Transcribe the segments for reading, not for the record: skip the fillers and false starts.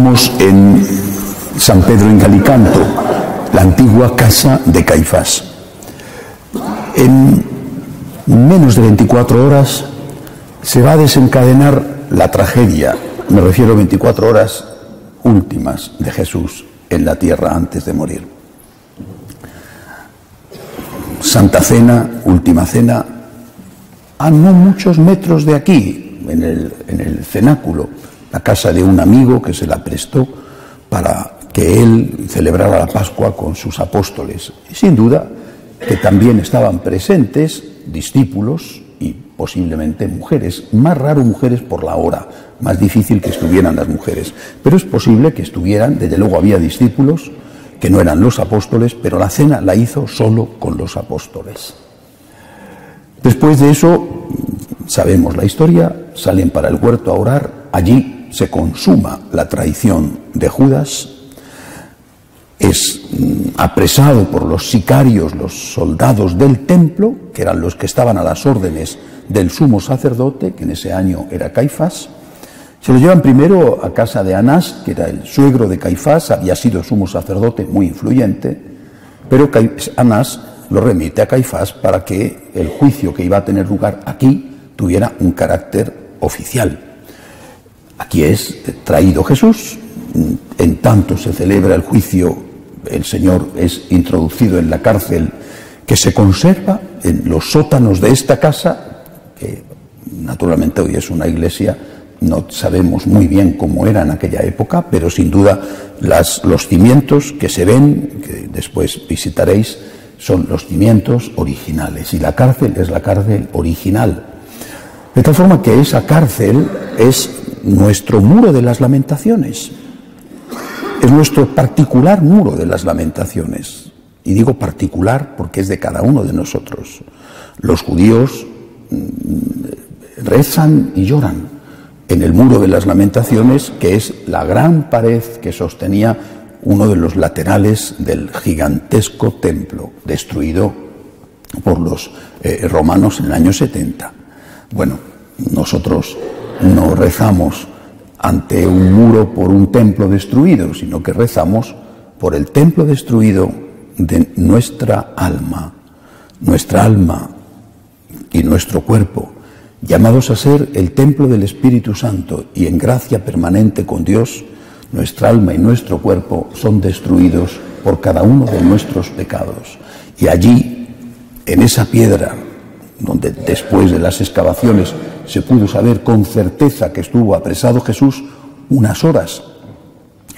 Estamos en San Pedro en Galicanto, la antigua casa de Caifás. En menos de 24 horas se va a desencadenar la tragedia, me refiero a 24 horas últimas de Jesús en la tierra antes de morir. Santa Cena, Última Cena, a no muchos metros de aquí, en el cenáculo, la casa de un amigo que se la prestó para que él celebrara la Pascua con sus apóstoles. Y sin duda que también estaban presentes discípulos y posiblemente mujeres, más raro mujeres por la hora, más difícil que estuvieran las mujeres, pero es posible que estuvieran, desde luego había discípulos que no eran los apóstoles, pero la cena la hizo solo con los apóstoles. Después de eso, sabemos la historia, salen para el huerto a orar, allí se consuma la traición de Judas, es apresado por los sicarios, los soldados del templo, que eran los que estaban a las órdenes del sumo sacerdote, que en ese año era Caifás. Se lo llevan primero a casa de Anás, que era el suegro de Caifás, había sido sumo sacerdote muy influyente, pero Anás lo remite a Caifás para que el juicio que iba a tener lugar aquí tuviera un carácter oficial. Aquí es traído Jesús, en tanto se celebra el juicio, el Señor es introducido en la cárcel que se conserva en los sótanos de esta casa, que naturalmente hoy es una iglesia, no sabemos muy bien cómo era en aquella época, pero sin duda los cimientos que se ven, que después visitaréis, son los cimientos originales, y la cárcel es la cárcel original. De tal forma que esa cárcel es nuestro muro de las lamentaciones, es nuestro particular muro de las lamentaciones, y digo particular porque es de cada uno de nosotros. Los judíos rezan y lloran en el muro de las lamentaciones, que es la gran pared que sostenía uno de los laterales del gigantesco templo destruido por los romanos en el año 70. Bueno, nosotros no rezamos ante un muro por un templo destruido, sino que rezamos por el templo destruido de nuestra alma y nuestro cuerpo, llamados a ser el templo del Espíritu Santo, y en gracia permanente con Dios, nuestra alma y nuestro cuerpo son destruidos por cada uno de nuestros pecados. Y allí, en esa piedra, donde después de las excavaciones se pudo saber con certeza que estuvo apresado Jesús, unas horas,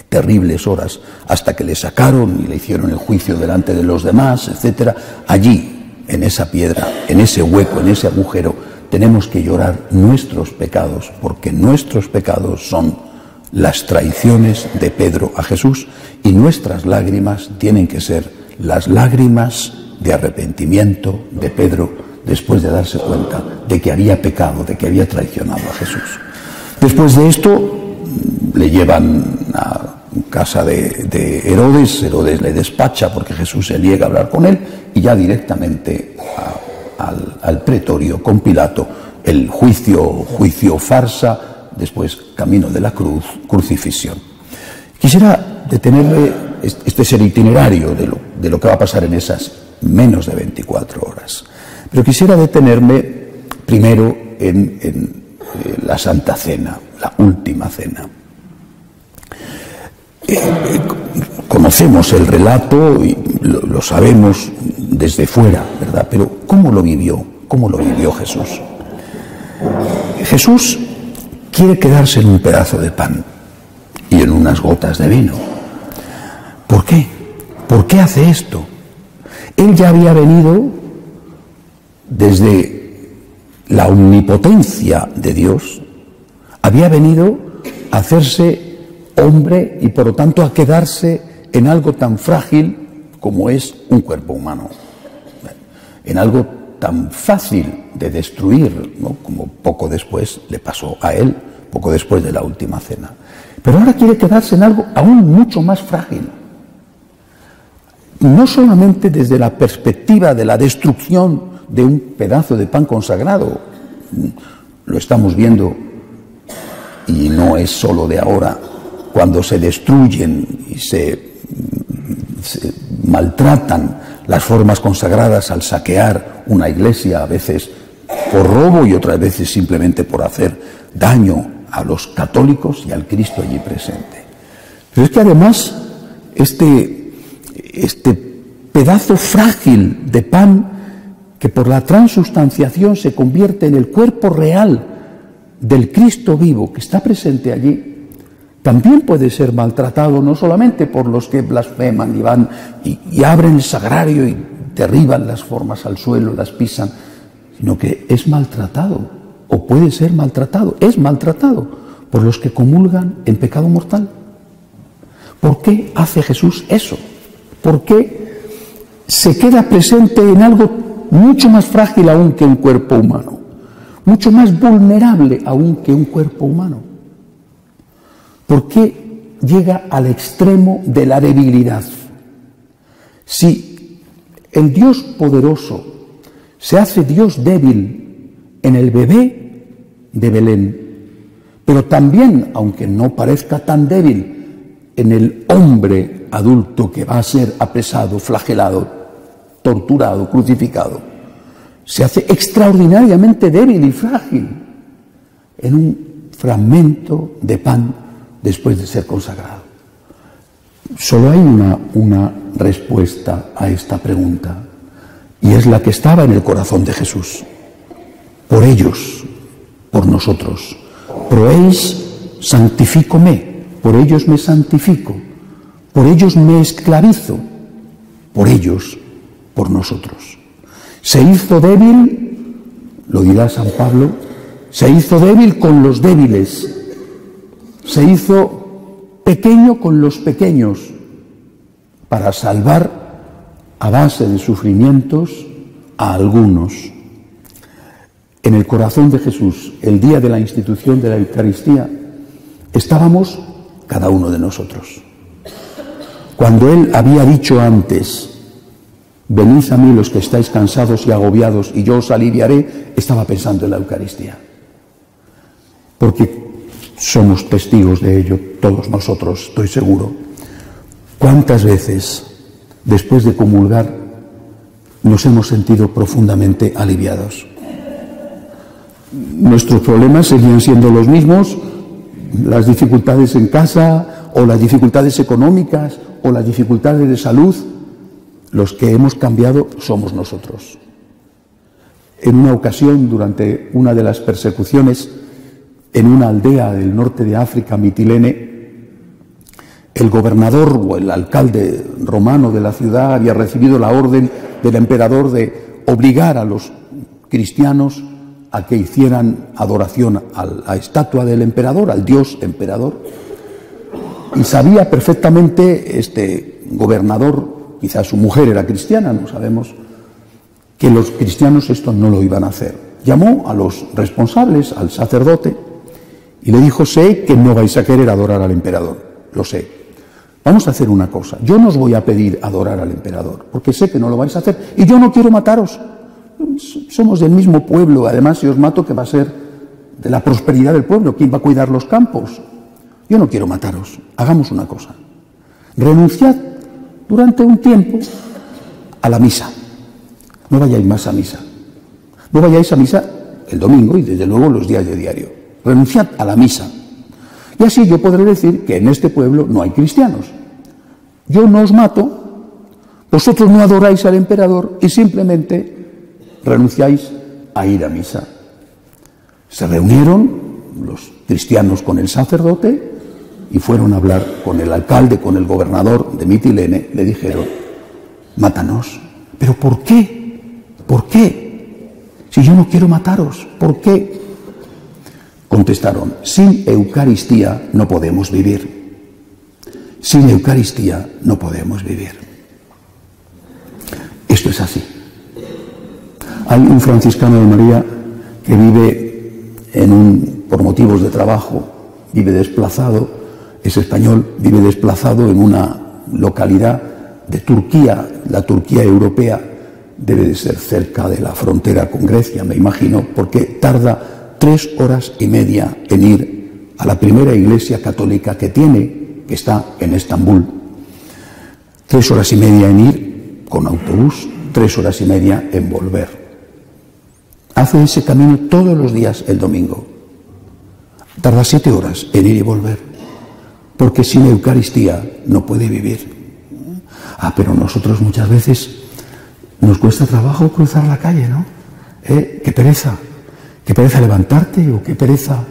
terribles horas, hasta que le sacaron y le hicieron el juicio delante de los demás, etc. Allí, en esa piedra, en ese hueco, en ese agujero, tenemos que llorar nuestros pecados, porque nuestros pecados son las traiciones de Pedro a Jesús, y nuestras lágrimas tienen que ser las lágrimas de arrepentimiento de Pedro después de darse cuenta de que había pecado, de que había traicionado a Jesús. Después de esto le llevan a casa de Herodes. Herodes le despacha porque Jesús se niega a hablar con él, y ya directamente al pretorio con Pilato, el juicio farsa, después camino de la cruz, crucifixión. Quisiera detenerme, este es el itinerario de lo que va a pasar en esas menos de 24 horas, pero quisiera detenerme primero en la Santa Cena, la Última Cena. Conocemos el relato y lo sabemos desde fuera, ¿verdad? Pero ¿cómo lo vivió? ¿Cómo lo vivió Jesús? Jesús quiere quedarse en un pedazo de pan y en unas gotas de vino. ¿Por qué? ¿Por qué hace esto? Él ya había venido desde la omnipotencia de Dios, había venido a hacerse hombre y por lo tanto a quedarse en algo tan frágil como es un cuerpo humano, en algo tan fácil de destruir, ¿no? Como poco después le pasó a él, poco después de la Última Cena. Pero ahora quiere quedarse en algo aún mucho más frágil, no solamente desde la perspectiva de la destrucción de un pedazo de pan consagrado, lo estamos viendo y no es solo de ahora, cuando se destruyen y se maltratan las formas consagradas al saquear una iglesia, a veces por robo y otras veces simplemente por hacer daño a los católicos y al Cristo allí presente. Pero es que además este pedazo frágil de pan que por la transustanciación se convierte en el cuerpo real del Cristo vivo que está presente allí, también puede ser maltratado no solamente por los que blasfeman y van y abren el sagrario y derriban las formas al suelo, las pisan, sino que es maltratado, o puede ser maltratado, es maltratado por los que comulgan en pecado mortal. ¿Por qué hace Jesús eso? ¿Por qué se queda presente en algo mucho más frágil aún que un cuerpo humano, mucho más vulnerable aún que un cuerpo humano? ¿Por qué llega al extremo de la debilidad? Si el Dios poderoso se hace Dios débil en el bebé de Belén, pero también, aunque no parezca tan débil, en el hombre adulto que va a ser apresado, flagelado, torturado, crucificado, se hace extraordinariamente débil y frágil en un fragmento de pan después de ser consagrado. Solo hay una respuesta a esta pregunta, y es la que estaba en el corazón de Jesús. Por ellos, por nosotros. Pro eis sanctifícome, por ellos me santifico, por ellos me esclavizo, por ellos, por nosotros. Se hizo débil, lo dirá San Pablo, se hizo débil con los débiles, se hizo pequeño con los pequeños, para salvar a base de sufrimientos a algunos. En el corazón de Jesús, el día de la institución de la Eucaristía, estábamos cada uno de nosotros. Cuando Él había dicho antes, venid a mí los que estáis cansados y agobiados y yo os aliviaré, estaba pensando en la Eucaristía. Porque somos testigos de ello, todos nosotros, estoy seguro. ¿Cuántas veces, después de comulgar, nos hemos sentido profundamente aliviados? Nuestros problemas seguían siendo los mismos, las dificultades en casa, o las dificultades económicas, o las dificultades de salud. Los que hemos cambiado somos nosotros. En una ocasión, durante una de las persecuciones, en una aldea del norte de África, Mitilene, el gobernador o el alcalde romano de la ciudad había recibido la orden del emperador de obligar a los cristianos a que hicieran adoración a la estatua del emperador, al dios emperador. Y sabía perfectamente este gobernador, quizás su mujer era cristiana, no sabemos, que los cristianos esto no lo iban a hacer. Llamó a los responsables, al sacerdote, y le dijo: sé que no vais a querer adorar al emperador, lo sé. Vamos a hacer una cosa, yo no os voy a pedir adorar al emperador, porque sé que no lo vais a hacer, y yo no quiero mataros. Somos del mismo pueblo, además si os mato, que va a ser de la prosperidad del pueblo, ¿quién va a cuidar los campos? Yo no quiero mataros, hagamos una cosa, renunciad durante un tiempo a la misa, no vayáis más a misa, no vayáis a misa el domingo y desde luego los días de diario, renunciad a la misa, y así yo podré decir que en este pueblo no hay cristianos. Yo no os mato, vosotros no adoráis al emperador y simplemente renunciáis a ir a misa. Se reunieron los cristianos con el sacerdote y fueron a hablar con el alcalde, con el gobernador de Mitilene. Le dijeron: mátanos. ¿Pero por qué? ¿Por qué? Si yo no quiero mataros, ¿por qué? Contestaron: sin Eucaristía no podemos vivir. Sin Eucaristía no podemos vivir. Esto es así. Hay un franciscano de María que vive por motivos de trabajo, vive desplazado, es español, vive desplazado en una localidad de Turquía. La Turquía europea debe de ser cerca de la frontera con Grecia, me imagino, porque tarda 3 horas y media en ir a la primera iglesia católica que tiene, que está en Estambul. 3 horas y media en ir con autobús, 3 horas y media en volver. Hace ese camino todos los días el domingo. Tarda 7 horas en ir y volver, porque sin Eucaristía no puede vivir. Pero nosotros muchas veces nos cuesta trabajo cruzar la calle, ¿no? Qué pereza levantarte, o qué pereza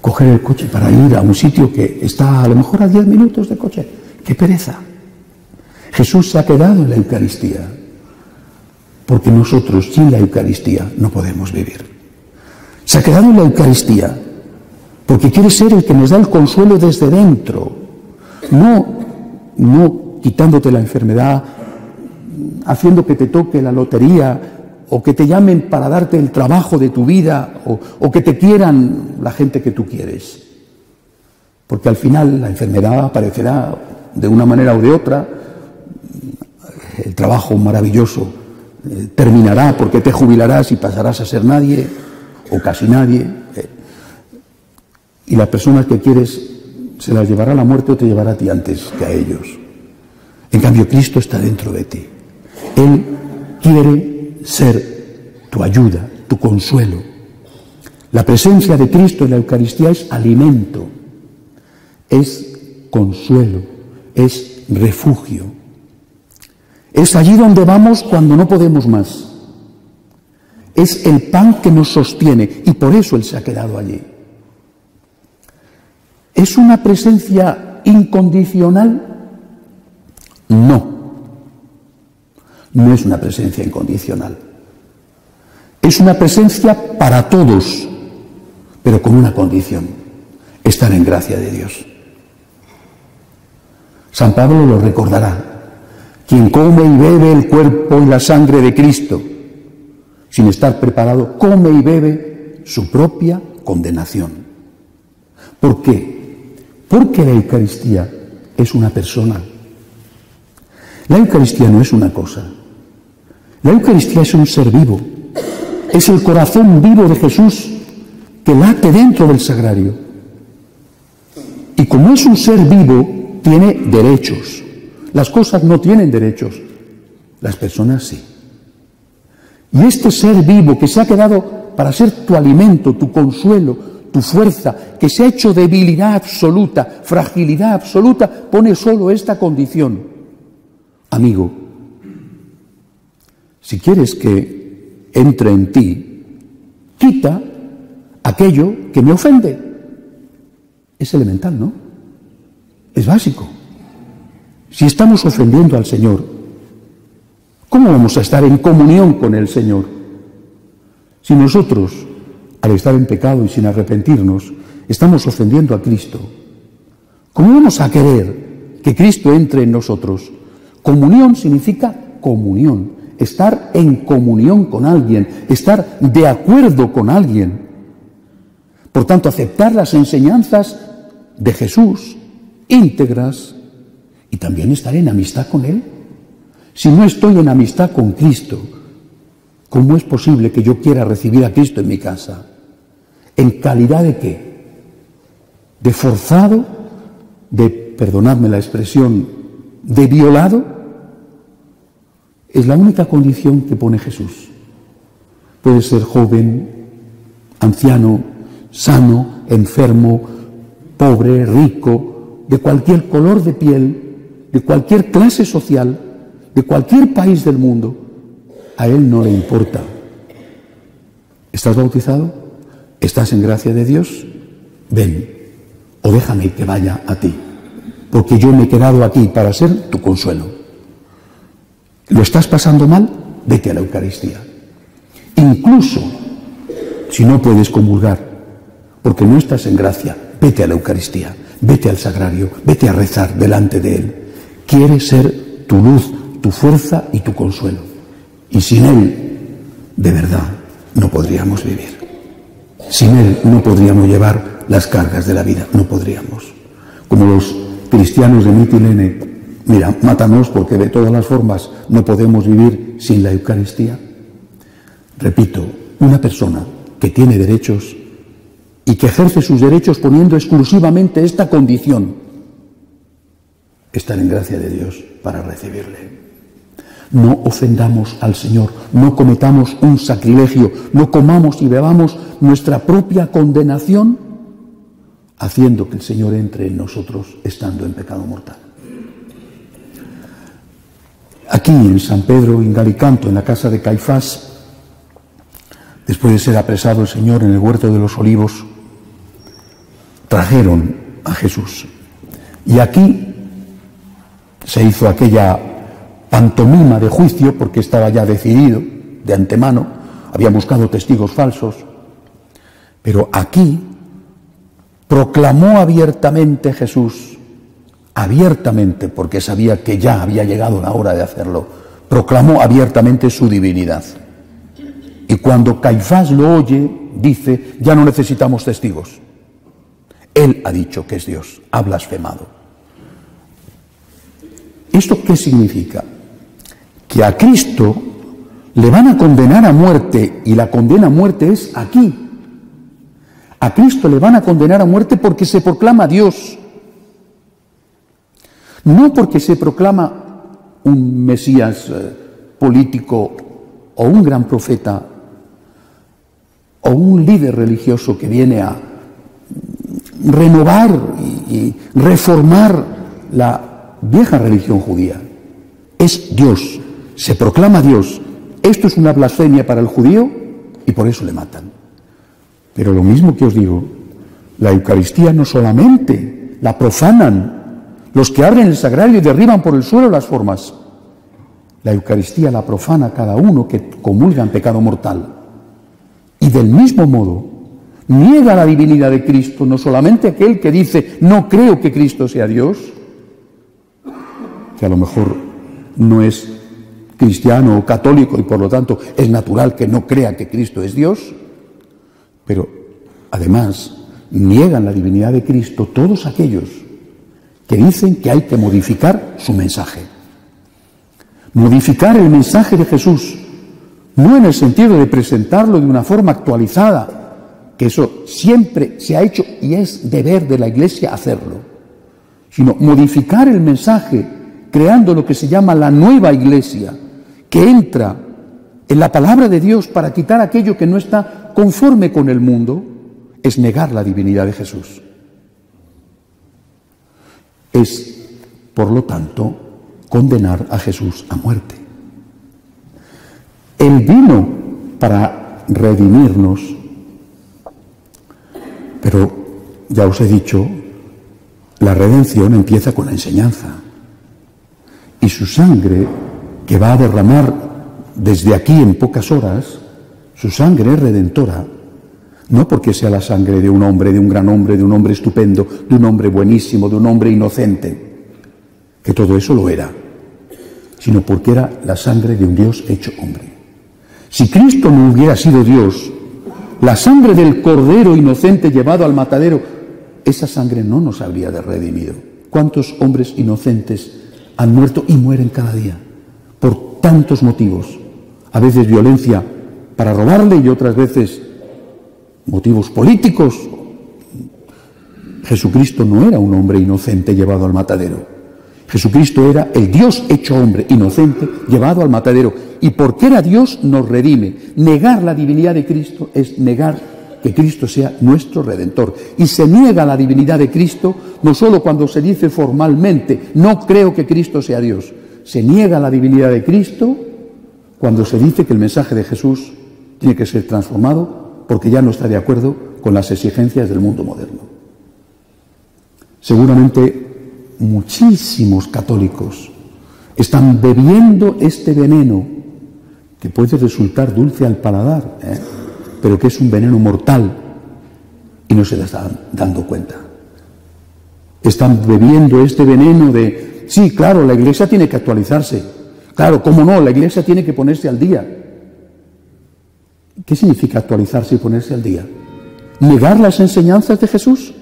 coger el coche para ir a un sitio que está a lo mejor a 10 minutos de coche. ¡Qué pereza! Jesús se ha quedado en la Eucaristía, porque nosotros sin la Eucaristía no podemos vivir. Se ha quedado en la Eucaristía porque quiere ser el que nos da el consuelo desde dentro, no quitándote la enfermedad, haciendo que te toque la lotería, o que te llamen para darte el trabajo de tu vida, o que te quieran la gente que tú quieres. Porque al final la enfermedad aparecerá de una manera o de otra, el trabajo maravilloso terminará porque te jubilarás y pasarás a ser nadie, o casi nadie, y las personas que quieres se las llevará la muerte o te llevará a ti antes que a ellos. En cambio, Cristo está dentro de ti. Él quiere ser tu ayuda, tu consuelo. La presencia de Cristo en la Eucaristía es alimento, es consuelo, es refugio. Es allí donde vamos cuando no podemos más. Es el pan que nos sostiene, y por eso Él se ha quedado allí. ¿Es una presencia incondicional? No. No es una presencia incondicional. Es una presencia para todos, pero con una condición: estar en gracia de Dios. San Pablo lo recordará. Quien come y bebe el cuerpo y la sangre de Cristo, sin estar preparado, come y bebe su propia condenación. ¿Por qué? Porque la Eucaristía es una persona. La Eucaristía no es una cosa. La Eucaristía es un ser vivo. Es el corazón vivo de Jesús que late dentro del sagrario. Y como es un ser vivo, tiene derechos. Las cosas no tienen derechos, las personas sí. Y este ser vivo que se ha quedado para ser tu alimento, tu consuelo, tu fuerza, que se ha hecho debilidad absoluta, fragilidad absoluta, pone solo esta condición: amigo, si quieres que entre en ti, quita aquello que me ofende. Es elemental, ¿no? Es básico. Si estamos ofendiendo al Señor, ¿cómo vamos a estar en comunión con el Señor? Si nosotros, al estar en pecado y sin arrepentirnos, estamos ofendiendo a Cristo, ¿cómo vamos a querer que Cristo entre en nosotros? Comunión significa comunión, estar en comunión con alguien, estar de acuerdo con alguien. Por tanto, aceptar las enseñanzas de Jesús íntegras, y también estar en amistad con Él. Si no estoy en amistad con Cristo, ¿cómo es posible que yo quiera recibir a Cristo en mi casa? ¿En calidad de qué? ¿De forzado? ¿De, perdonadme la expresión, de violado? Es la única condición que pone Jesús. Puede ser joven, anciano, sano, enfermo, pobre, rico, de cualquier color de piel, de cualquier clase social, de cualquier país del mundo. A Él no le importa. ¿Estás bautizado? ¿Estás en gracia de Dios? Ven, o déjame que vaya a ti, porque yo me he quedado aquí para ser tu consuelo. ¿Lo estás pasando mal? Vete a la Eucaristía. Incluso si no puedes comulgar, porque no estás en gracia, vete a la Eucaristía, vete al sagrario, vete a rezar delante de Él. Quiere ser tu luz, tu fuerza y tu consuelo. Y sin Él, de verdad, no podríamos vivir. Sin Él no podríamos llevar las cargas de la vida, no podríamos. Como los cristianos de Mitilene: mira, mátanos porque de todas las formas no podemos vivir sin la Eucaristía. Repito, una persona que tiene derechos y que ejerce sus derechos poniendo exclusivamente esta condición: estar en gracia de Dios para recibirle. No ofendamos al Señor, no cometamos un sacrilegio, no comamos y bebamos nuestra propia condenación, haciendo que el Señor entre en nosotros estando en pecado mortal. Aquí en San Pedro, en Galicanto, en la casa de Caifás, después de ser apresado el Señor en el huerto de los Olivos, trajeron a Jesús. Y aquí se hizo aquella pantomima de juicio, porque estaba ya decidido de antemano, habían buscado testigos falsos, pero aquí proclamó abiertamente Jesús, abiertamente, porque sabía que ya había llegado la hora de hacerlo, proclamó abiertamente su divinidad. Y cuando Caifás lo oye, dice: ya no necesitamos testigos. Él ha dicho que es Dios, ha blasfemado. ¿Esto qué significa? Que a Cristo le van a condenar a muerte, y la condena a muerte es aquí. A Cristo le van a condenar a muerte porque se proclama Dios, no porque se proclama un Mesías político o un gran profeta o un líder religioso que viene a renovar y reformar la vieja religión judía. Es Dios, se proclama Dios. Esto es una blasfemia para el judío y por eso le matan. Pero lo mismo que os digo, la Eucaristía no solamente la profanan los que abren el sagrario y derriban por el suelo las formas. La Eucaristía la profana cada uno que comulga en pecado mortal. Y del mismo modo, niega la divinidad de Cristo no solamente aquel que dice: no creo que Cristo sea Dios, que a lo mejor no es cristiano o católico y por lo tanto es natural que no crea que Cristo es Dios, pero además niegan la divinidad de Cristo todos aquellos que dicen que hay que modificar su mensaje. Modificar el mensaje de Jesús, no en el sentido de presentarlo de una forma actualizada, que eso siempre se ha hecho y es deber de la Iglesia hacerlo, sino modificar el mensaje creando lo que se llama la nueva Iglesia, que entra en la palabra de Dios para quitar aquello que no está conforme con el mundo, es negar la divinidad de Jesús. Es, por lo tanto, condenar a Jesús a muerte. Él vino para redimirnos, pero ya os he dicho, la redención empieza con la enseñanza. Y su sangre, que va a derramar desde aquí en pocas horas, su sangre es redentora, no porque sea la sangre de un hombre, de un gran hombre, de un hombre estupendo, de un hombre buenísimo, de un hombre inocente, que todo eso lo era, sino porque era la sangre de un Dios hecho hombre. Si Cristo no hubiera sido Dios, la sangre del Cordero inocente llevado al matadero, esa sangre no nos habría redimido. ¿Cuántos hombres inocentes han muerto y mueren cada día? Por tantos motivos. A veces violencia para robarle y otras veces motivos políticos. Jesucristo no era un hombre inocente llevado al matadero. Jesucristo era el Dios hecho hombre, inocente, llevado al matadero. Y porque era Dios, nos redime. Negar la divinidad de Cristo es negar que Cristo sea nuestro Redentor. Y se niega la divinidad de Cristo no solo cuando se dice formalmente: no creo que Cristo sea Dios. Se niega la divinidad de Cristo cuando se dice que el mensaje de Jesús tiene que ser transformado porque ya no está de acuerdo con las exigencias del mundo moderno. Seguramente muchísimos católicos están bebiendo este veneno que puede resultar dulce al paladar, pero que es un veneno mortal y no se le están dando cuenta. Están bebiendo este veneno de: sí, claro, la Iglesia tiene que actualizarse. Claro, cómo no, la Iglesia tiene que ponerse al día. ¿Qué significa actualizarse y ponerse al día? ¿Negar las enseñanzas de Jesús?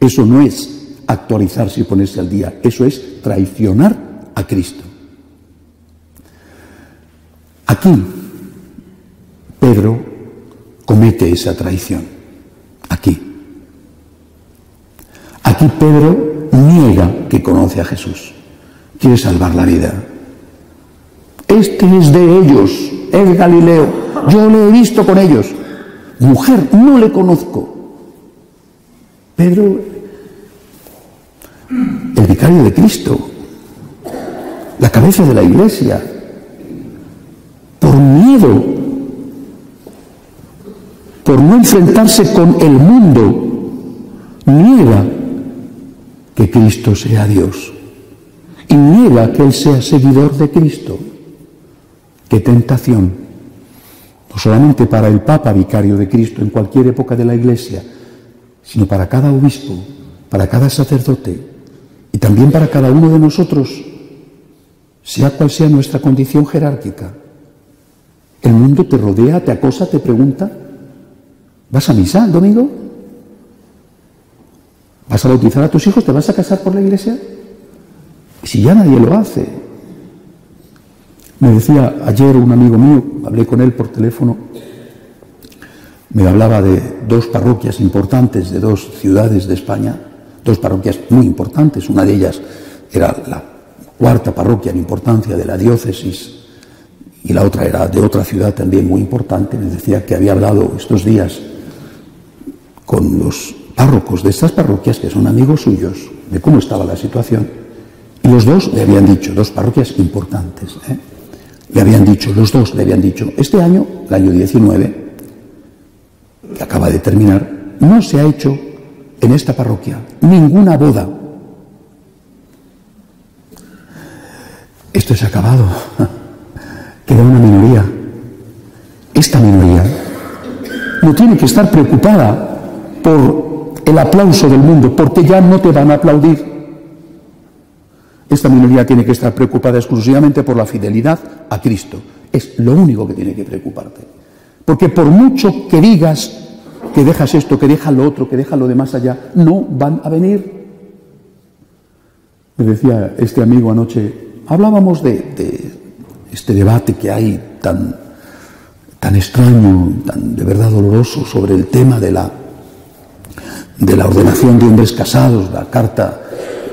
Eso no es actualizarse y ponerse al día, eso es traicionar a Cristo. Aquí Pedro comete esa traición. Aquí. Aquí Pedro niega que conoce a Jesús. Quiere salvar la vida. Este es de ellos, es Galileo. Yo le he visto con ellos. Mujer, no le conozco. Pedro, el vicario de Cristo, la cabeza de la iglesia, por miedo, por no enfrentarse con el mundo, niega que Cristo sea Dios y niega que Él sea seguidor de Cristo. ¡Qué tentación! No solamente para el Papa vicario de Cristo en cualquier época de la Iglesia, sino para cada obispo, para cada sacerdote y también para cada uno de nosotros, sea cual sea nuestra condición jerárquica. El mundo te rodea, te acosa, te pregunta: ¿vas a misa el domingo? ¿Vas a bautizar a tus hijos? ¿Te vas a casar por la iglesia? Si ya nadie lo hace. Me decía ayer un amigo mío, hablé con él por teléfono, me hablaba de dos parroquias importantes de dos ciudades de España, dos parroquias muy importantes. Una de ellas era la cuarta parroquia en importancia de la diócesis y la otra era de otra ciudad también muy importante. Me decía que había hablado estos días con los párrocos de estas parroquias, que son amigos suyos, de cómo estaba la situación. Y los dos le habían dicho, dos parroquias importantes, le habían dicho, los dos le habían dicho: este año, el año 19, que acaba de terminar, no se ha hecho en esta parroquia ninguna boda. Esto es acabado. Queda una minoría. Esta minoría no tiene que estar preocupada por el aplauso del mundo, porque ya no te van a aplaudir. Esta minoría tiene que estar preocupada exclusivamente por la fidelidad a Cristo. Es lo único que tiene que preocuparte. Porque por mucho que digas que dejas esto, que dejas lo otro, que dejas lo de más allá, no van a venir. Me decía este amigo anoche, hablábamos de este debate que hay tan extraño, tan de verdad doloroso, sobre el tema de la ordenación de hombres casados, la carta,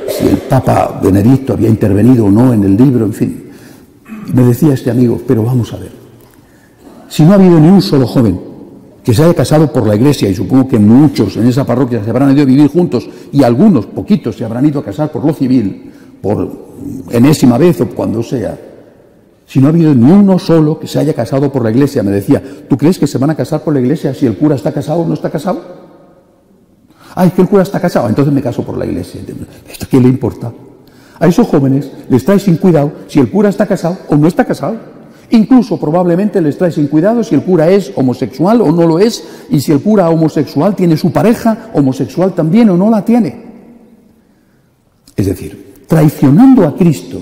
si el Papa Benedicto había intervenido o no en el libro, en fin. Y me decía este amigo: pero vamos a ver, si no ha habido ni un solo joven que se haya casado por la iglesia, y supongo que muchos en esa parroquia se habrán ido a vivir juntos, y algunos, poquitos, se habrán ido a casar por lo civil, por enésima vez o cuando sea, si no ha habido ni uno solo que se haya casado por la iglesia, me decía: ¿tú crees que se van a casar por la iglesia si el cura está casado o no está casado? Ah, es que el cura está casado, entonces me caso por la iglesia. ¿Esto qué le importa? A esos jóvenes les trae sin cuidado si el cura está casado o no está casado. Incluso probablemente les trae sin cuidado si el cura es homosexual o no lo es, y si el cura homosexual tiene su pareja homosexual también o no la tiene. Es decir, traicionando a Cristo,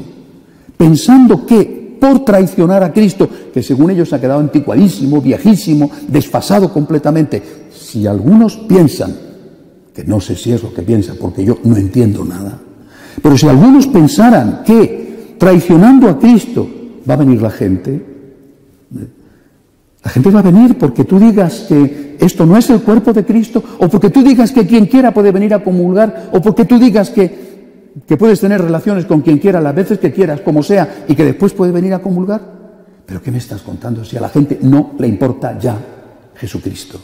pensando que por traicionar a Cristo, que según ellos ha quedado anticuadísimo, viejísimo, desfasado completamente, si algunos piensan, que no sé si es lo que piensan, porque yo no entiendo nada, pero si algunos pensaran que traicionando a Cristo va a venir la gente va a venir porque tú digas que esto no es el cuerpo de Cristo, o porque tú digas que quien quiera puede venir a comulgar, o porque tú digas que puedes tener relaciones con quien quiera las veces que quieras, como sea, y que después puede venir a comulgar. ¿Pero qué me estás contando si a la gente no le importa ya Jesucristo?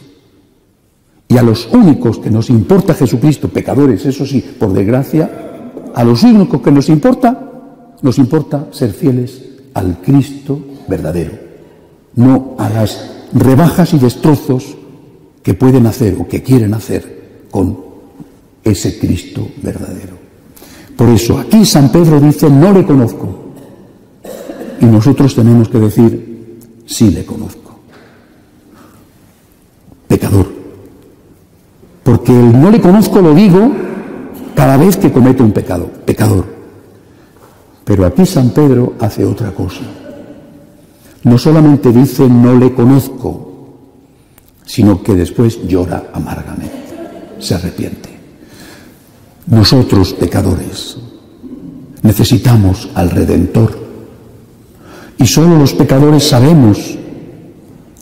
Y a los únicos que nos importa Jesucristo, pecadores, eso sí, por desgracia, a los únicos que nos importa ser fieles al Cristo verdadero, no a las rebajas y destrozos que pueden hacer o que quieren hacer con ese Cristo verdadero. Por eso aquí San Pedro dice: no le conozco. Y nosotros tenemos que decir: sí le conozco. Pecador. Porque el no le conozco lo digo cada vez que comete un pecado. Pecador. Pero aquí San Pedro hace otra cosa. No solamente dice no le conozco, sino que después llora amargamente, se arrepiente. Nosotros, pecadores, necesitamos al Redentor. Y solo los pecadores sabemos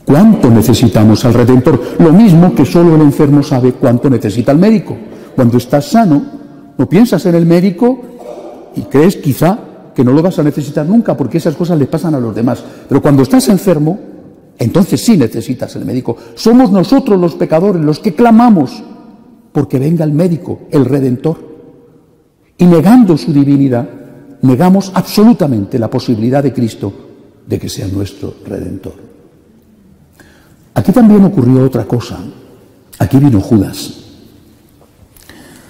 ¿Cuánto necesitamos al Redentor? Lo mismo que solo el enfermo sabe cuánto necesita el médico. Cuando estás sano, no piensas en el médico y crees quizá que no lo vas a necesitar nunca, porque esas cosas le pasan a los demás. Pero cuando estás enfermo, entonces sí necesitas el médico. Somos nosotros los pecadores los que clamamos porque venga el médico, el Redentor. Y negando su divinidad, negamos absolutamente la posibilidad de Cristo de que sea nuestro Redentor. Aquí también ocurrió otra cosa. Aquí vino Judas.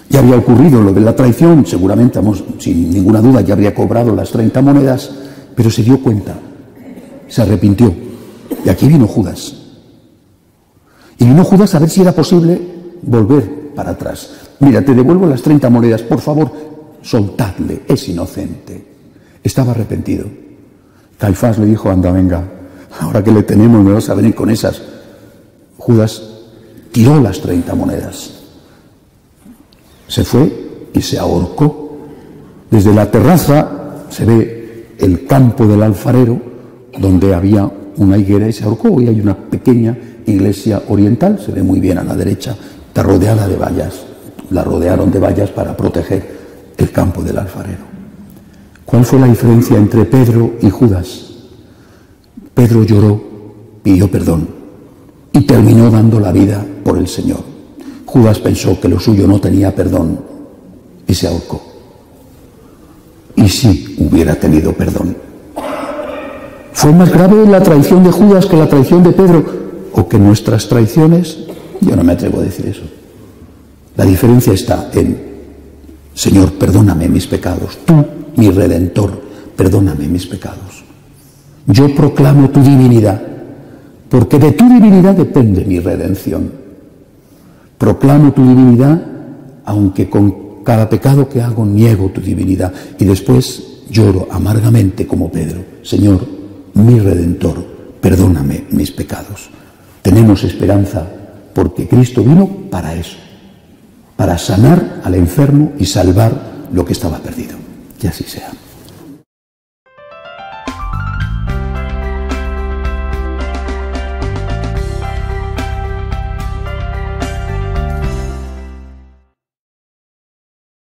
Ya había ocurrido lo de la traición, seguramente, sin ninguna duda, ya habría cobrado las 30 monedas, pero se dio cuenta, se arrepintió. Y aquí vino Judas. Y vino Judas a ver si era posible volver para atrás. Mira, te devuelvo las 30 monedas, por favor, soltadle, es inocente. Estaba arrepentido. Caifás le dijo, anda, venga, ahora que le tenemos me vas a venir con esas. Judas tiró las 30 monedas. Se fue y se ahorcó. Desde la terraza se ve el campo del alfarero, donde había una higuera, y se ahorcó. Hoy hay una pequeña iglesia oriental, se ve muy bien a la derecha, está rodeada de vallas. La rodearon de vallas para proteger el campo del alfarero. ¿Cuál fue la diferencia entre Pedro y Judas? Pedro lloró, pidió perdón y terminó dando la vida por el Señor. Judas pensó que lo suyo no tenía perdón y se ahorcó. Y sí hubiera tenido perdón. ¿Fue más grave la traición de Judas que la traición de Pedro o que nuestras traiciones? Yo no me atrevo a decir eso. La diferencia está en, Señor, perdóname mis pecados. Tú, mi Redentor, perdóname mis pecados. Yo proclamo tu divinidad, porque de tu divinidad depende mi redención. Proclamo tu divinidad, aunque con cada pecado que hago niego tu divinidad. Y después lloro amargamente como Pedro. Señor, mi Redentor, perdóname mis pecados. Tenemos esperanza porque Cristo vino para eso, para sanar al enfermo y salvar lo que estaba perdido. Que así sea.